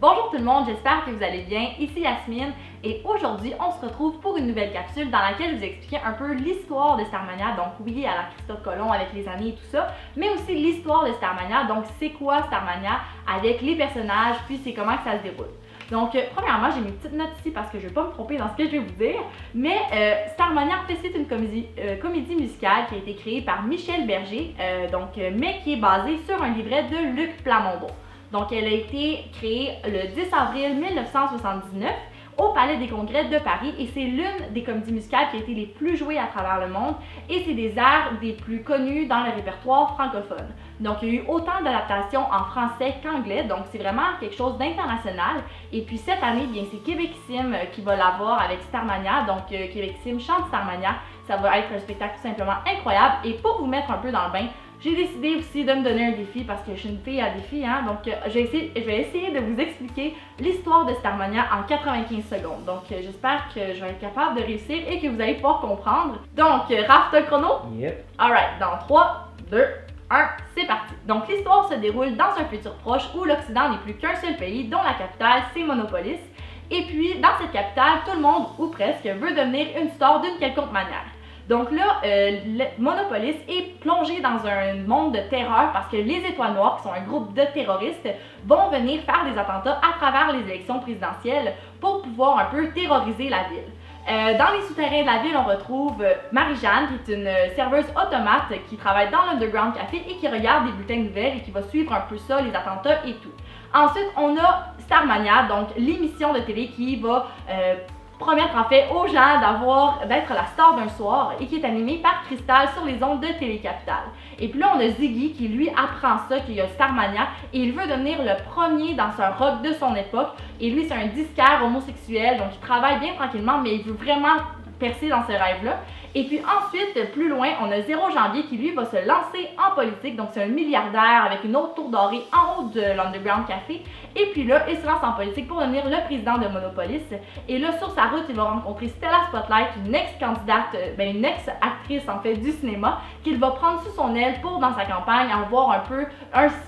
Bonjour tout le monde, j'espère que vous allez bien. Ici Yasmine et aujourd'hui on se retrouve pour une nouvelle capsule dans laquelle je vous expliquer un peu l'histoire de Starmania. Donc oui, à la Christophe Colomb avec les années et tout ça, mais aussi l'histoire de Starmania. Donc c'est quoi Starmania avec les personnages, puis c'est comment que ça se déroule. Donc, premièrement, j'ai mes petites notes ici parce que je ne vais pas me tromper dans ce que je vais vous dire. Mais Starmania, en fait, c'est une comédie musicale qui a été créée par Michel Berger, mais qui est basée sur un livret de Luc Plamondon. Donc, elle a été créée le 10 avril 1979 au Palais des Congrès de Paris et c'est l'une des comédies musicales qui a été les plus jouées à travers le monde et c'est des airs des plus connus dans le répertoire francophone. Donc il y a eu autant d'adaptations en français qu'anglais, donc c'est vraiment quelque chose d'international. Et puis cette année, bien c'est Québecissime qui va l'avoir avec Starmania, donc Québecissime chante Starmania. Ça va être un spectacle tout simplement incroyable et pour vous mettre un peu dans le bain, j'ai décidé aussi de me donner un défi parce que je suis une fille à défi, hein? Donc je vais essayer de vous expliquer l'histoire de Starmania en 95 secondes. Donc j'espère que je vais être capable de réussir et que vous allez pouvoir comprendre. Donc, Raph, t'as le chrono? Yep. Alright, dans 3, 2, 1, c'est parti. Donc l'histoire se déroule dans un futur proche où l'Occident n'est plus qu'un seul pays, dont la capitale c'est Monopolis. Et puis, dans cette capitale, tout le monde, ou presque, veut devenir une star d'une quelconque manière. Donc là, Monopolis est plongé dans un monde de terreur parce que les Étoiles Noires, qui sont un groupe de terroristes, vont venir faire des attentats à travers les élections présidentielles pour pouvoir un peu terroriser la ville. Dans les souterrains de la ville, on retrouve Marie-Jeanne, qui est une serveuse automate qui travaille dans l'Underground Café et qui regarde des bulletins de nouvelles et qui va suivre un peu ça, les attentats et tout. Ensuite, on a Starmania, donc l'émission de télé qui va promettre en fait aux gens d'être la star d'un soir et qui est animée par Cristal sur les ondes de Télé-Capitale. Et puis là, on a Ziggy qui lui apprend ça, qu'il y a Starmania et il veut devenir le premier danseur rock de son époque. Et lui, c'est un disquaire homosexuel, donc il travaille bien tranquillement, mais il veut vraiment percer dans ce rêve-là. Et puis ensuite, plus loin, on a Zéro Janvier qui lui va se lancer en politique, donc c'est un milliardaire avec une autre tour dorée en haut de l'Underground Café. Et puis là, il se lance en politique pour devenir le président de Monopolis. Et là, sur sa route, il va rencontrer Stella Spotlight, une ex-candidate, une ex-actrice en fait du cinéma, qu'il va prendre sous son aile pour, dans sa campagne, avoir un peu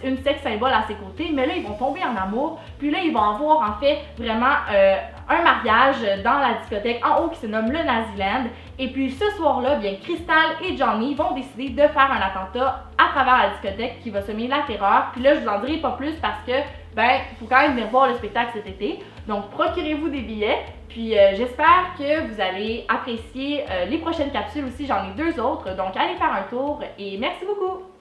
une sex symbole à ses côtés. Mais là, ils vont tomber en amour. Puis là, ils vont avoir en fait vraiment un mariage dans la discothèque en haut qui se nomme le Naziland. Et puis ce soir-là, bien Crystal et Johnny vont décider de faire un attentat à travers la discothèque qui va semer la terreur. Puis là, je vous en dirai pas plus parce que, il faut quand même venir voir le spectacle cet été. Donc, procurez-vous des billets. Puis j'espère que vous allez apprécier les prochaines capsules aussi. J'en ai 2 autres. Donc, allez faire un tour et merci beaucoup!